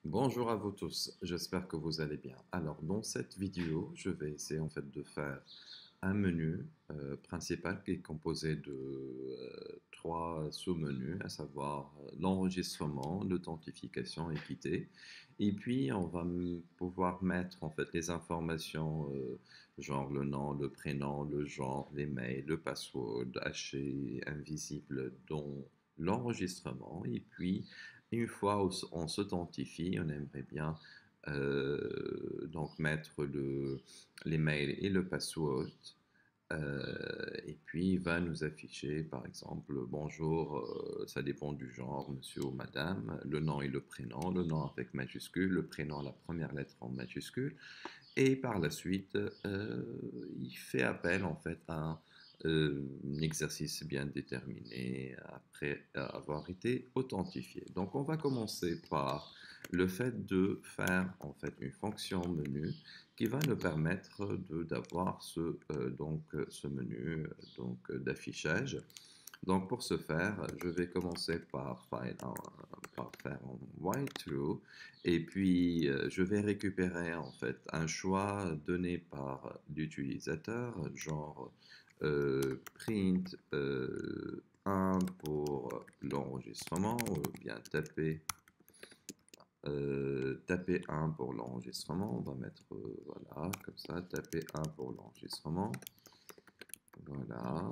Bonjour à vous tous, j'espère que vous allez bien. Alors, dans cette vidéo, je vais essayer en fait de faire un menu principal qui est composé de trois sous-menus, à savoir l'enregistrement, l'authentification et quitter. Et puis, on va pouvoir mettre en fait les informations genre le nom, le prénom, le genre, les mails, le password haché, invisible dans l'enregistrement. Et puis, une fois on s'authentifie, on aimerait bien donc mettre les mails et le password. Et puis il va nous afficher par exemple bonjour, ça dépend du genre, monsieur ou madame, le nom et le nom avec majuscule, le prénom, la première lettre en majuscule. Et par la suite, il fait appel en fait à un exercice bien déterminé après avoir été authentifié. Donc on va commencer par le fait de faire en fait une fonction menu qui va nous permettre d'avoir ce menu d'affichage. Donc pour ce faire, je vais commencer par faire un while true et puis je vais récupérer en fait un choix donné par l'utilisateur, genre print 1 pour l'enregistrement ou bien taper 1 pour l'enregistrement. On va mettre voilà comme ça, taper 1 pour l'enregistrement. Voilà.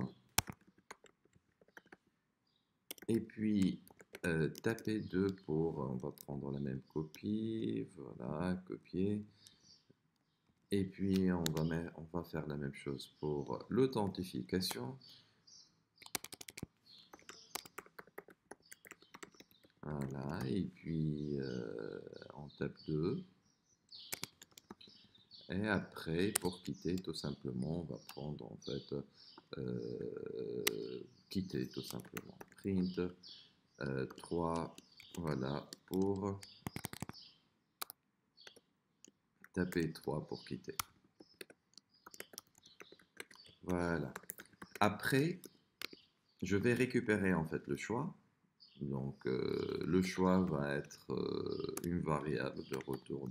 Et puis, taper 2 pour, on va prendre la même copie, voilà, copier. Et puis, on va faire la même chose pour l'authentification. Voilà, et puis on tape 2. Et après, pour quitter, tout simplement, on va prendre en fait quitter tout simplement. Print 3, voilà, pour taper 3 pour quitter. Voilà. Après, je vais récupérer en fait le choix. Donc, le choix va être une variable de retour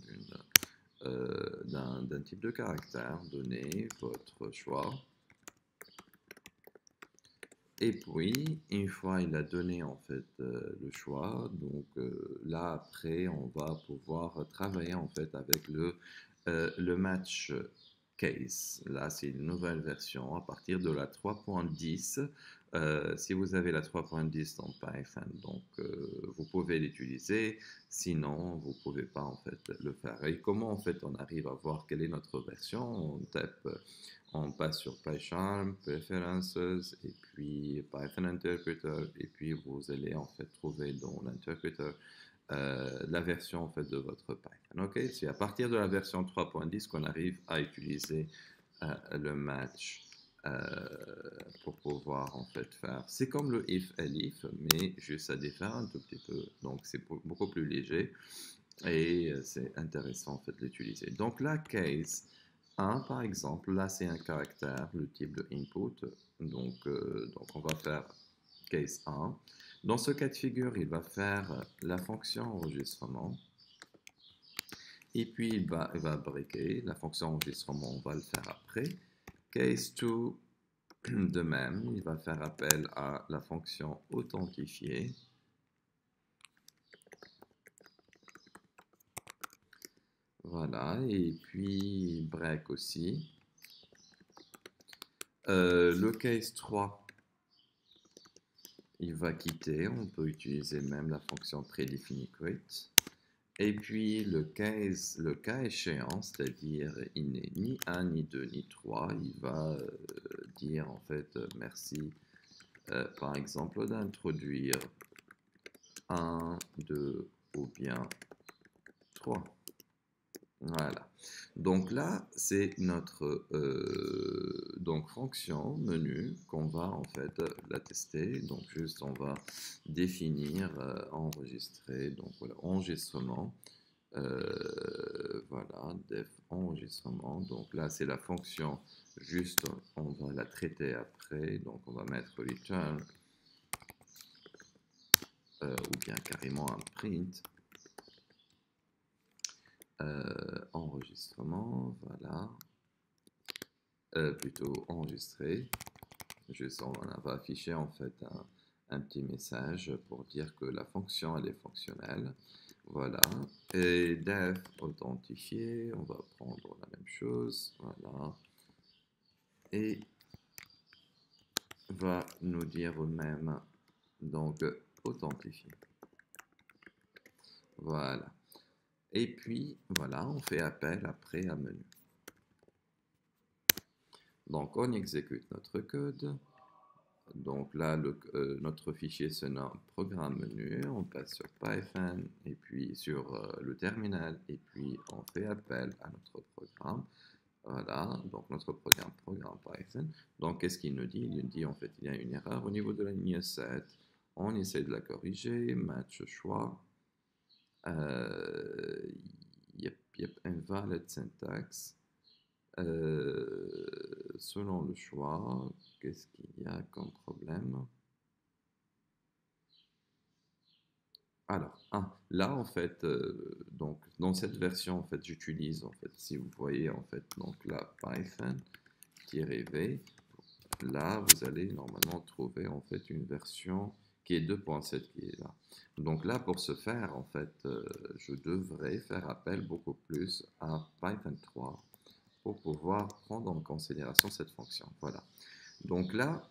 d'un type de caractère. Donner votre choix. Et puis, une fois il a donné en fait le choix, donc là après, on va pouvoir travailler en fait avec le match case. Là, c'est une nouvelle version à partir de la 3.10. Si vous avez la 3.10 dans Python, donc vous pouvez l'utiliser. Sinon, vous ne pouvez pas en fait le faire. Et comment en fait on arrive à voir quelle est notre version? On passe sur PyCharm, Preferences, et puis Python Interpreter, et puis vous allez en fait trouver dans l'interpreter la version en fait de votre Python. Ok, c'est à partir de la version 3.10 qu'on arrive à utiliser le match pour pouvoir en fait faire. C'est comme le if-elif, mais juste ça diffère un tout petit peu. Donc c'est beaucoup plus léger et c'est intéressant en fait d'utiliser. Donc la case 1 par exemple, là c'est un caractère, le type de input. Donc on va faire case 1. Dans ce cas de figure, il va faire la fonction enregistrement. Et puis il va breaker. La fonction enregistrement, on va le faire après. Case 2, de même, il va faire appel à la fonction authentifier. Voilà, et puis break aussi. Le case 3, il va quitter. On peut utiliser même la fonction prédéfinie quit. Et puis le cas échéant, c'est-à-dire il n'est ni 1, ni 2, ni 3, il va dire en fait merci par exemple d'introduire 1, 2 ou bien 3. Voilà. Donc là, c'est notre donc fonction menu qu'on va en fait la tester. Donc juste on va définir enregistrer. Donc voilà, enregistrement. Voilà, def enregistrement. Donc là, c'est la fonction juste, on va la traiter après. Donc on va mettre return ou bien carrément un print. enregistrement, voilà, plutôt enregistré. On va afficher en fait un petit message pour dire que la fonction elle est fonctionnelle. Voilà. Et def authentifié, on va prendre la même chose. Voilà. Et va nous dire même donc authentifié. Voilà. Et puis voilà, on fait appel après à menu. Donc on exécute notre code. Donc là, notre fichier se nomme programme menu, on passe sur Python et puis sur le terminal et puis on fait appel à notre programme. Voilà, donc notre programme Python. Donc qu'est-ce qu'il nous dit? Il nous dit en fait il y a une erreur au niveau de la ligne 7. On essaie de la corriger, match choix. Yep, invalid syntax. Selon le choix, qu'est-ce qu'il y a comme problème? Alors, là en fait, donc dans cette version en fait, j'utilise en fait, si vous voyez en fait, donc là Python-v. Là, vous allez normalement trouver en fait une version qui est 2.7 qui est là. Donc là, pour ce faire, en fait, je devrais faire appel beaucoup plus à Python 3 pour pouvoir prendre en considération cette fonction. Voilà. Donc là,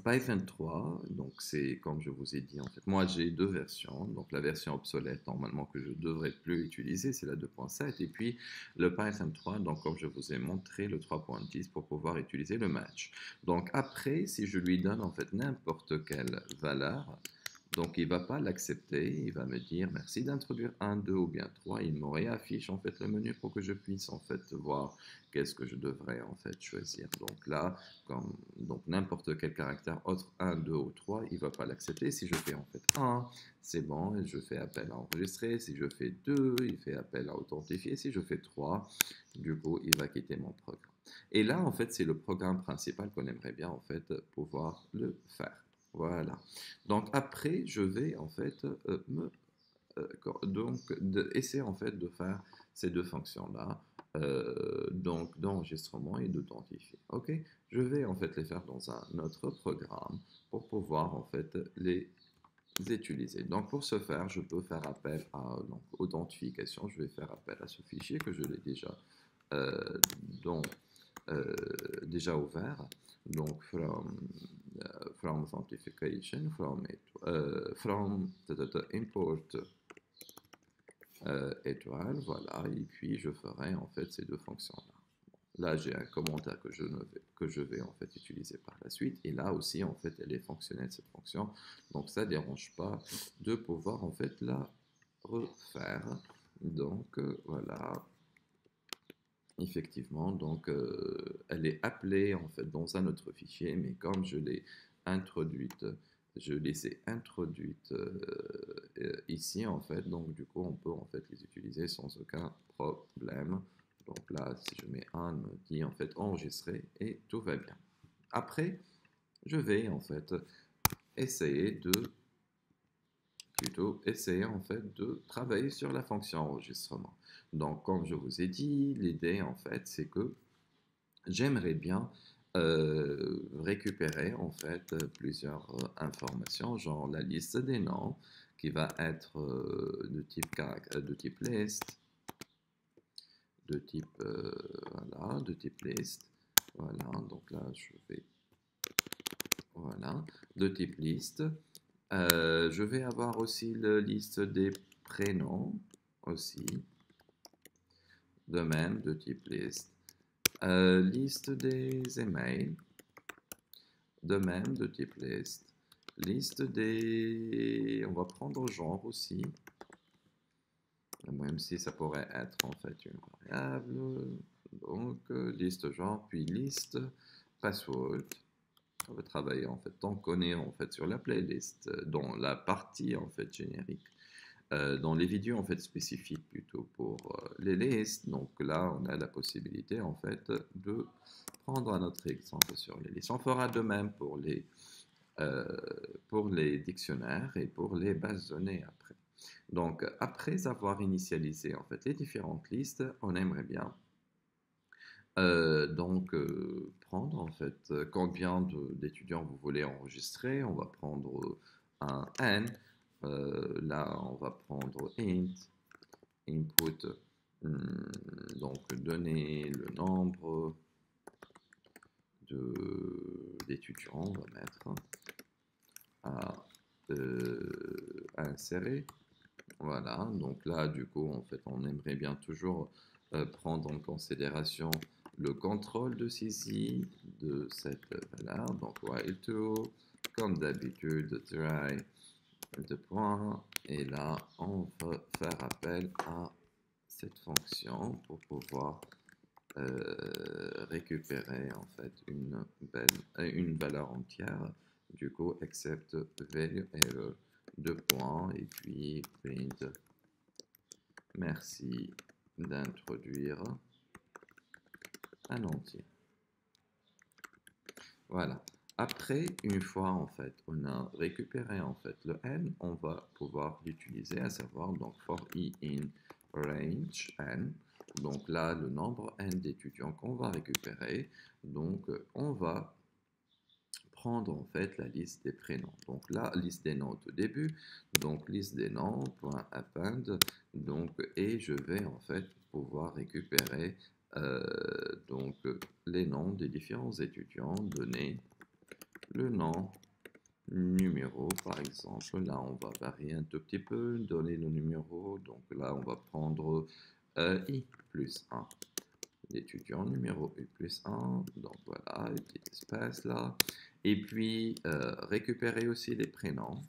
Python 3, donc c'est comme je vous ai dit en fait, moi j'ai deux versions, donc la version obsolète normalement que je ne devrais plus utiliser, c'est la 2.7, et puis le Python 3, donc comme je vous ai montré, le 3.10 pour pouvoir utiliser le match. Donc après, si je lui donne en fait n'importe quelle valeur, donc il ne va pas l'accepter, il va me dire merci d'introduire 1, 2 ou bien 3, il me réaffiche en fait le menu pour que je puisse en fait voir qu'est-ce que je devrais en fait choisir. Donc là, comme donc n'importe quel caractère autre, 1, 2 ou 3, il ne va pas l'accepter. Si je fais en fait 1, c'est bon, et je fais appel à enregistrer. Si je fais 2, il fait appel à authentifier. Si je fais 3, du coup, il va quitter mon programme. Et là, en fait, c'est le programme principal qu'on aimerait bien en fait pouvoir le faire. Voilà. Donc après, je vais en fait essayer en fait de faire ces deux fonctions-là, donc d'enregistrement et d'authentifier. Ok, je vais en fait les faire dans un autre programme pour pouvoir en fait les utiliser. Donc pour ce faire, je peux faire appel à authentification. Je vais faire appel à ce fichier que je l'ai déjà euh, dont, déjà ouvert. Donc from authentication, from import étoile, voilà, et puis je ferai en fait ces deux fonctions-là. Là, j'ai un commentaire que je vais en fait utiliser par la suite, et là aussi en fait elle est fonctionnelle cette fonction, donc ça ne dérange pas de pouvoir en fait la refaire. Donc voilà, effectivement, donc elle est appelée en fait dans un autre fichier, mais comme je l'ai introduite, je les ai introduites ici en fait, donc du coup on peut en fait les utiliser sans aucun problème. Donc là, si je mets un, me dit en fait enregistrer et tout va bien. Après, je vais en fait essayer en fait de travailler sur la fonction enregistrement. Donc comme je vous ai dit, l'idée en fait c'est que j'aimerais bien récupérer en fait plusieurs informations, genre la liste des noms qui va être de type list, de type list. Voilà, donc là je vais voilà, de type liste. Je vais avoir aussi la liste des prénoms aussi, de même de type liste. Liste des emails, de même de type liste. Liste des... On va prendre genre aussi, même si ça pourrait être en fait une variable. Donc liste genre, puis liste password. On va travailler en fait tant qu'on est en fait sur la playlist, dans la partie en fait générique. Dans les vidéos en fait spécifiques plutôt pour les listes. Donc là, on a la possibilité en fait de prendre un autre exemple sur les listes. On fera de même pour les dictionnaires et pour les bases de données après. Donc, après avoir initialisé en fait les différentes listes, on aimerait bien prendre en fait combien d'étudiants vous voulez enregistrer. On va prendre un n. Là, on va prendre int input. Donc, donner le nombre d'étudiants, on va mettre à insérer. Voilà, donc là, du coup, en fait, on aimerait bien toujours prendre en considération le contrôle de saisie de cette valeur. Donc, while to, comme d'habitude, try de point. Et là, on va faire appel à cette fonction pour pouvoir récupérer en fait une valeur entière. Du coup, accept value error, deux points, et puis print. Merci d'introduire un entier. Voilà. Après, une fois en fait, on a récupéré en fait le n, on va pouvoir l'utiliser, à savoir donc for i in range n. Donc là, le nombre n d'étudiants qu'on va récupérer. Donc, on va prendre en fait la liste des prénoms. Donc là, liste des noms au début. Donc liste des noms, point append. Donc, et je vais en fait pouvoir récupérer les noms des différents étudiants, donner le nom, numéro par exemple. Là, on va varier un tout petit peu, donner le numéro. Donc là, on va prendre i plus 1. L'étudiant numéro U plus 1, donc voilà, un petit espace là. Et puis, récupérer aussi les prénoms.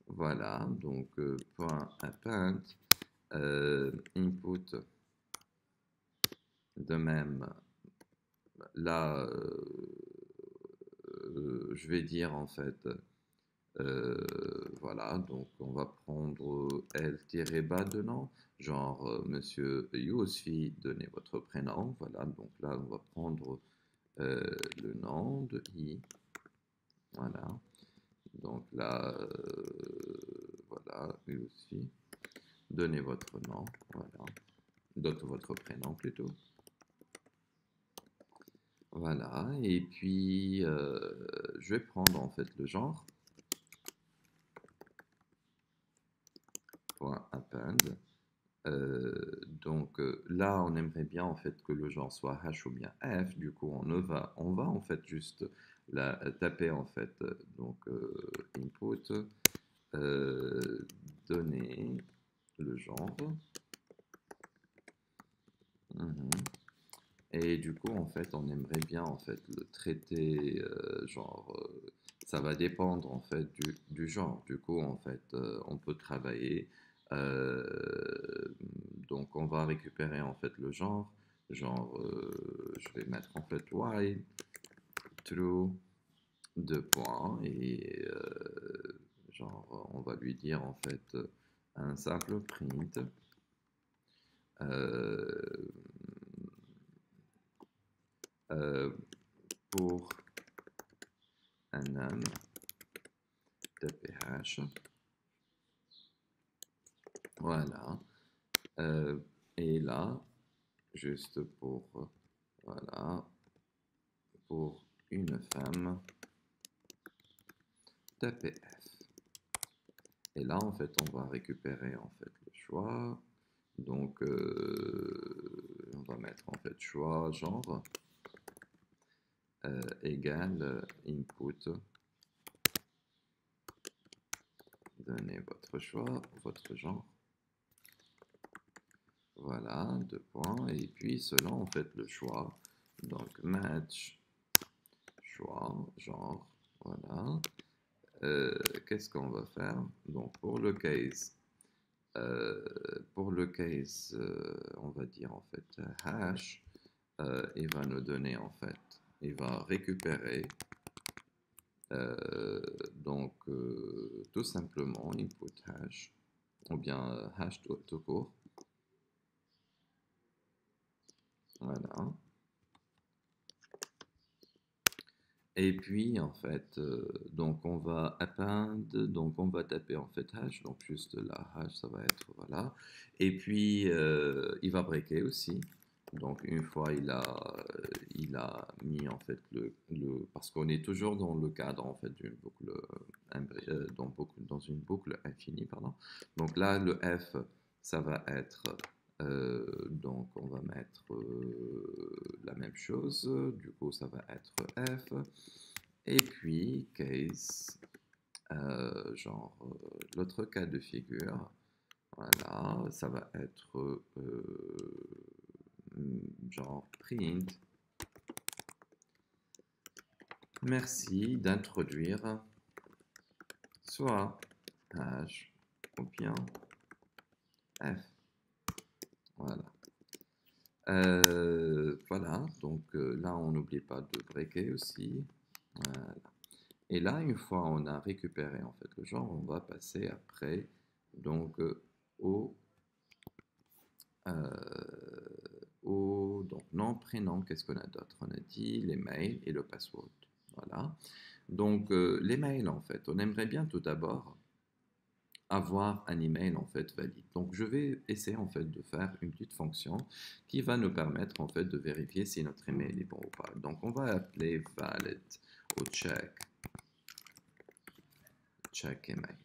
Voilà, donc point append, input, de même, là, je vais dire en fait, voilà, donc on va prendre L-bas de nom, genre monsieur Yousfi, donnez votre prénom, voilà, donc là on va prendre le nom de i, voilà, donc là, voilà, Yousfi, donnez votre nom, voilà, votre prénom plutôt, voilà, et puis je vais prendre en fait le genre, point append. Là, on aimerait bien en fait que le genre soit H ou bien F. Du coup, on va en fait juste taper en fait input, donner le genre. Et du coup, en fait, on aimerait bien en fait le traiter ça va dépendre en fait du genre. Du coup, en fait, on peut travailler. euh, donc, on va récupérer en fait le genre. Je vais mettre en fait while true, deux points, et on va lui dire en fait un simple print. Euh, pour un homme de pH. Voilà. Et là, juste pour, voilà, pour une femme de PF. Et là, en fait, on va récupérer en fait le choix. Donc, on va mettre en fait choix genre égale input. Donnez votre choix, votre genre. Voilà, deux points. Et puis, selon en fait le choix, donc match, choix, genre, voilà. Qu'est-ce qu'on va faire? Donc, pour le case, on va dire en fait hash, il va nous donner en fait, il va récupérer tout simplement input hash, ou bien hash tout court. Voilà. Et puis, en fait, donc on va append, donc on va taper en fait hash, donc juste la hash, ça va être, voilà. Et puis, il va breaker aussi. Donc, une fois il a mis en fait parce qu'on est toujours dans le cadre en fait d'une boucle, dans une boucle infinie, pardon. Donc là, le F, ça va être, donc on va mettre la même chose. Du coup, ça va être F. Et puis, case, l'autre cas de figure, voilà, ça va être genre print. Merci d'introduire soit H ou bien F. Voilà. Voilà, donc là, on n'oublie pas de breaker aussi. Voilà. Et là, une fois on a récupéré en fait le genre, on va passer après donc au, donc nom, prénom, qu'est-ce qu'on a d'autre? On a dit les mails et le password. Voilà. Donc les mails en fait, on aimerait bien tout d'abord avoir un email en fait valide. Donc je vais essayer en fait de faire une petite fonction qui va nous permettre en fait de vérifier si notre email est bon ou pas. Donc on va appeler valid au check email.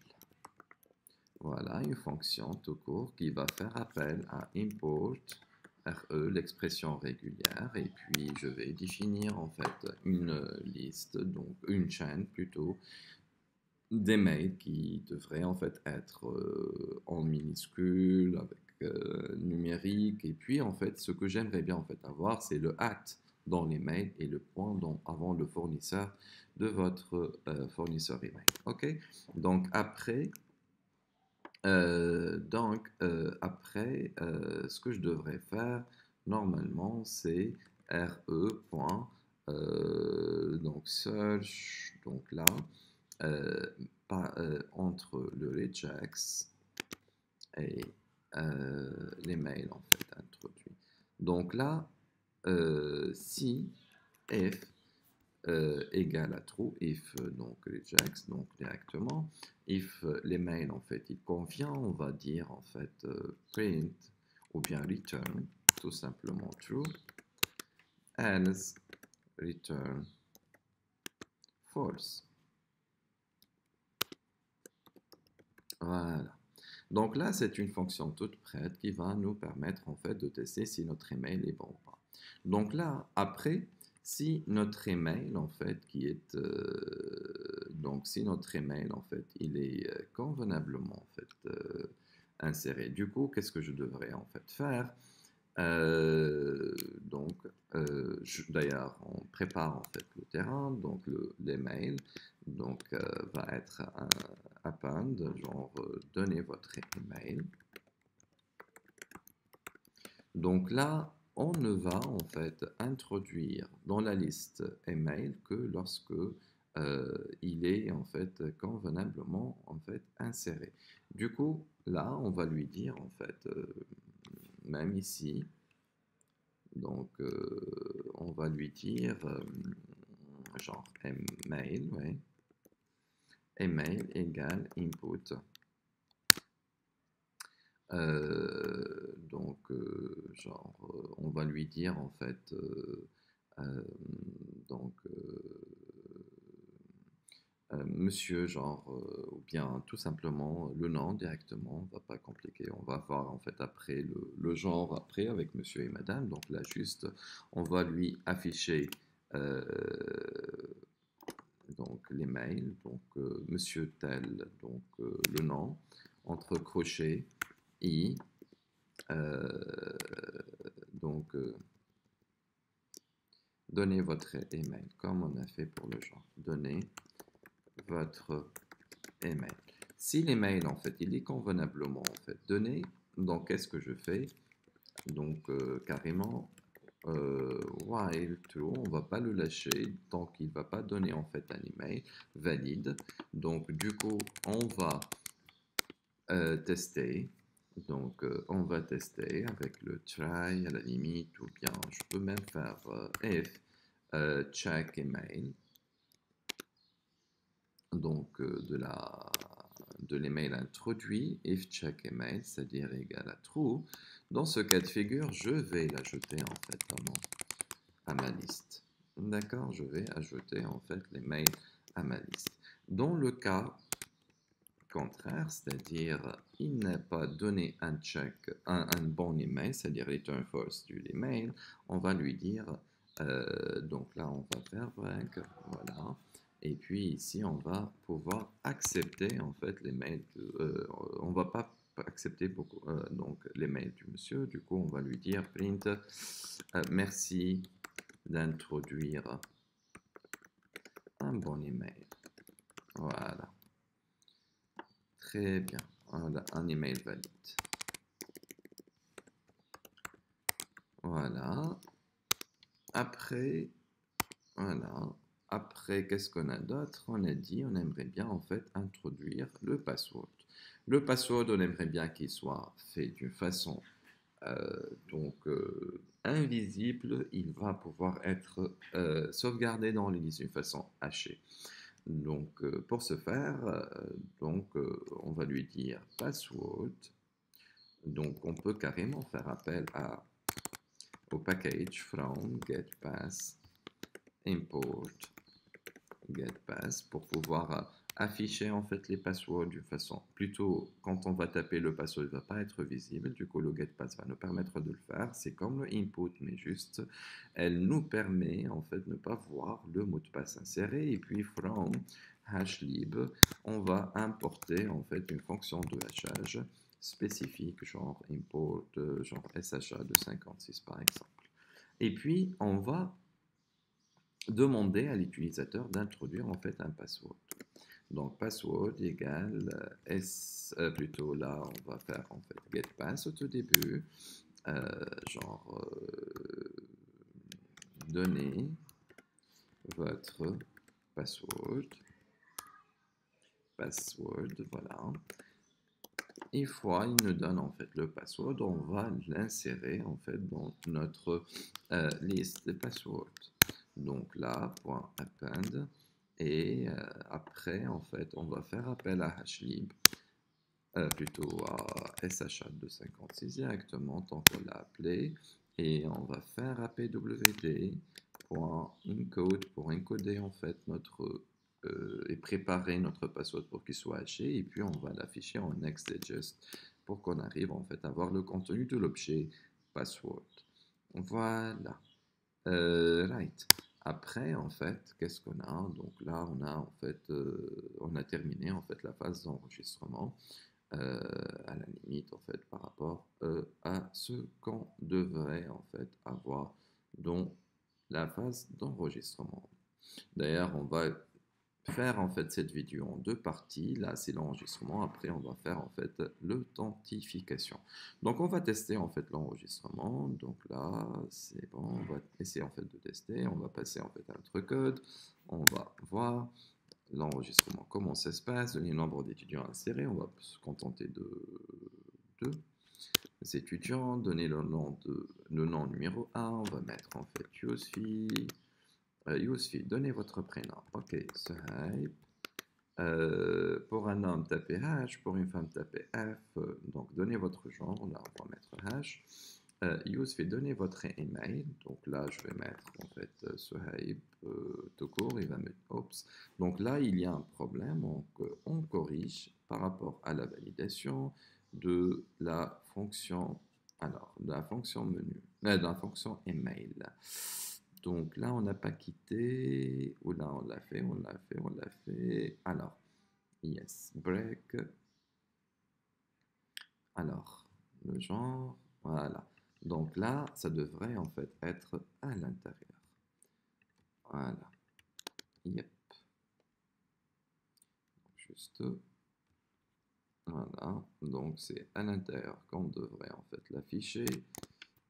Voilà une fonction tout court qui va faire appel à import RE, l'expression régulière, et puis je vais définir en fait une liste, donc une chaîne plutôt, des mails qui devraient en fait être en minuscule, avec numérique, et puis en fait ce que j'aimerais bien en fait avoir, c'est le at dans les mails et le point avant le fournisseur de votre fournisseur email. Ok, donc après ce que je devrais faire normalement, c'est re. Donc search, donc là, euh, entre le regex et les mails en fait introduits. Donc là, si if égale à true, if donc regex, donc directement, if les mails en fait il convient, on va dire en fait print ou bien return tout simplement true, else return false. Voilà. Donc là, c'est une fonction toute prête qui va nous permettre en fait de tester si notre email est bon ou pas. Donc là, après, si notre email en fait qui est donc si notre email en fait il est convenablement en fait inséré, du coup, qu'est-ce que je devrais en fait faire? Donc, d'ailleurs, on prépare en fait le terrain, donc l'email donc va être un append, genre donnez votre email. Donc là, on ne va en fait introduire dans la liste email que lorsque il est en fait convenablement en fait inséré. Du coup, là, on va lui dire en fait, même ici, donc on va lui dire genre email, ouais, email égale input. Donc, on va lui dire en fait, donc, monsieur, ou bien tout simplement le nom directement, on va pas compliquer, on va voir en fait après le genre après avec monsieur et madame, donc là juste, on va lui afficher euh, donc les mails, donc monsieur tel, donc le nom, entre crochets, i, euh, donc donnez votre email, comme on a fait pour le genre, donnez votre email. Si l'email en fait il est convenablement en fait donné, donc qu'est-ce que je fais? Donc carrément while true, on va pas le lâcher tant qu'il va pas donner en fait un email valide. Donc du coup on va tester. Donc on va tester avec le try à la limite, ou bien je peux même faire if check email. donc de l'email introduit, if check email, c'est-à-dire égal à true. Dans ce cas de figure, je vais l'ajouter en fait à ma liste. D'accord, je vais ajouter en fait l'email à ma liste. Dans le cas contraire, c'est-à-dire il n'a pas donné un bon email, c'est-à-dire return false du email, on va lui dire, donc là on va faire break, voilà, et puis ici on va pouvoir accepter en fait l'email, on va pas accepter beaucoup, donc l'email du monsieur, du coup on va lui dire print, merci d'introduire un bon email, voilà. Très bien. Voilà, un email valide. Voilà. Après, voilà. Après, qu'est-ce qu'on a d'autre? On a dit, on aimerait bien en fait introduire le password. Le password, on aimerait bien qu'il soit fait d'une façon invisible. Il va pouvoir être sauvegardé dans les listes d'une façon hachée. Donc, pour ce faire, on va lui dire password. Donc, on peut carrément faire appel au package from getPass import getPass pour pouvoir afficher en fait les passwords d'une façon. Plutôt, quand on va taper le password, il ne va pas être visible. Du coup, le getPass va nous permettre de le faire. C'est comme le input, mais juste, elle nous permet en fait de ne pas voir le mot de passe inséré. Et puis, from hashlib, on va importer en fait une fonction de hachage spécifique, genre import, genre SHA de 56 par exemple. Et puis, on va demander à l'utilisateur d'introduire en fait un password. Donc, password égale plutôt là, on va faire en fait getPass au tout début, donnez votre password, voilà. Une fois il nous donne en fait le password, on va l'insérer en fait dans notre liste de passwords. Donc là, point append, et après en fait on va faire appel à hashlib, plutôt à SHA de 56 directement tant qu'on l'a appelé, et on va faire apwd .encode pour encoder en fait notre et préparer notre password pour qu'il soit haché, et puis on va l'afficher en nextDigest pour qu'on arrive en fait à voir le contenu de l'objet password. Voilà. Right. Après, en fait, qu'est-ce qu'on a? Donc là, on a en fait, on a terminé en fait la phase d'enregistrement. À la limite, en fait, par rapport à ce qu'on devrait en fait avoir dans la phase d'enregistrement. D'ailleurs, on va faire en fait cette vidéo en deux parties. Là, c'est l'enregistrement. Après, on va faire en fait l'authentification. Donc, on va tester en fait l'enregistrement. Donc là, c'est bon. On va essayer en fait de tester. On va passer en fait à notre code. On va voir l'enregistrement, comment ça se passe, donner le nombre d'étudiants insérés. On va se contenter de 2 étudiants, donner le nom numéro 1. On va mettre en fait Yousfi. Yousfi, donnez votre prénom. Ok, Suhaib. Pour un homme, tapez H. Pour une femme, tapez F. Donc, donnez votre genre. Là, on va mettre H. Yousfi, donnez votre email. Donc là, je vais mettre en fait Suhaib tout court. Il va mettre Oops. Donc là, il y a un problème. Donc, on corrige par rapport à la validation de la fonction. Alors, de la fonction menu, de la fonction email. Donc là, on n'a pas quitté. Ou là, on l'a fait, on l'a fait, on l'a fait. Alors, yes, break. Alors, le genre, voilà. Donc là, ça devrait en fait être à l'intérieur. Voilà. Yep. Juste. Voilà. Donc c'est à l'intérieur qu'on devrait en fait l'afficher.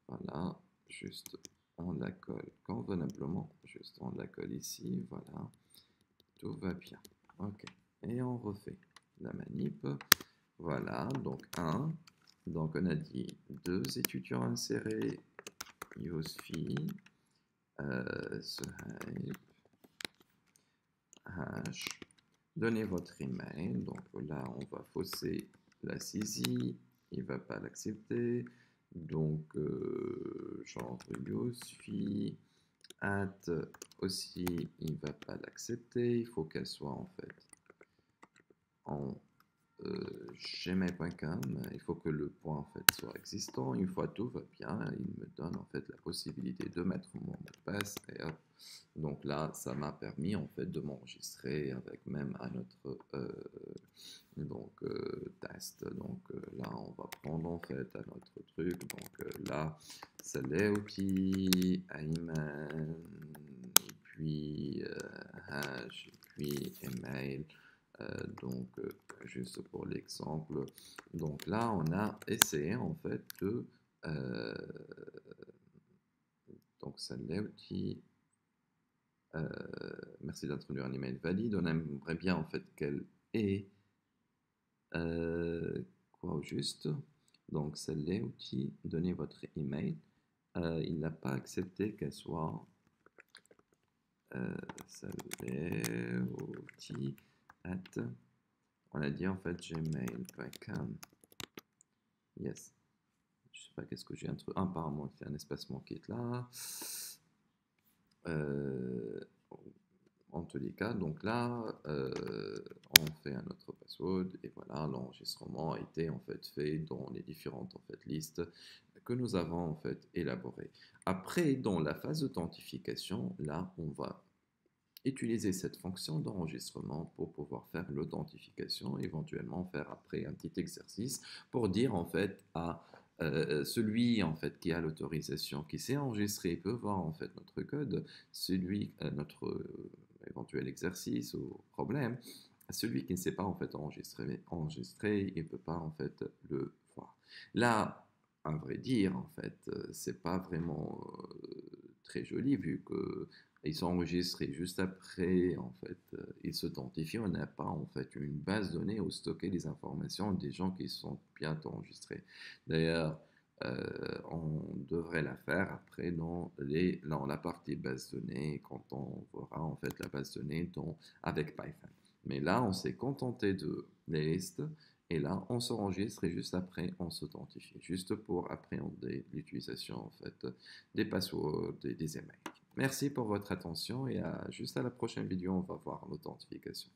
Voilà. Juste, on la colle convenablement. Juste, on la colle ici. Voilà. Tout va bien. Ok. Et on refait la manip. Voilà. Donc 1. Donc on a dit 2 étudiants insérés. Yousfi. Suhaib. H. donnez votre email. Donc là, on va fausser la CISI, il ne va pas l'accepter. Donc, genre Yousfi, aussi, il ne va pas l'accepter. Il faut qu'elle soit en fait en gmail.com, il faut que le point en fait soit existant. Une fois tout va bien, il me donne en fait la possibilité de mettre mon mot de passe et hop. Donc là, ça m'a permis en fait de m'enregistrer avec même un autre test. Donc là, on va prendre en fait un autre truc. Donc là, c'est les outils, Ayman, puis hash, puis email. Juste pour l'exemple, donc là, on a essayé en fait de. euh, donc, c'est l'outil. Merci d'introduire un email valide. On aimerait bien en fait qu'elle ait quoi au juste. Donc, c'est l'outil. Donnez votre email. Il n'a pas accepté qu'elle soit. C'est l'outil at. On a dit en fait gmail.com. Yes. Je sais pas qu'est-ce que j'ai un truc. Apparemment, il y a un espacement qui est là. En tous les cas, donc là, on fait un autre password et voilà, l'enregistrement a été en fait fait dans les différentes en fait listes que nous avons en fait élaborées. Après, dans la phase d'authentification, là, on va utiliser cette fonction d'enregistrement pour pouvoir faire l'authentification, éventuellement faire après un petit exercice pour dire en fait à celui en fait qui a l'autorisation, qui s'est enregistré, peut voir en fait notre code, celui notre éventuel exercice ou problème, celui qui ne s'est pas en fait enregistré, il ne peut pas en fait le voir. Là, à vrai dire, en fait, c'est pas vraiment très joli vu que ils sont enregistrés juste après, en fait, ils s'authentifient. On n'a pas en fait une base de données où stocker les informations des gens qui sont bien enregistrés. D'ailleurs, on devrait la faire après dans la partie base de données, quand on verra en fait la base de données avec Python. Mais là, on s'est contenté de les listes, et là, on s'enregistre et juste après, on s'authentifie, juste pour appréhender l'utilisation en fait des passwords, des emails. Merci pour votre attention et juste à la prochaine vidéo, on va voir l'authentification.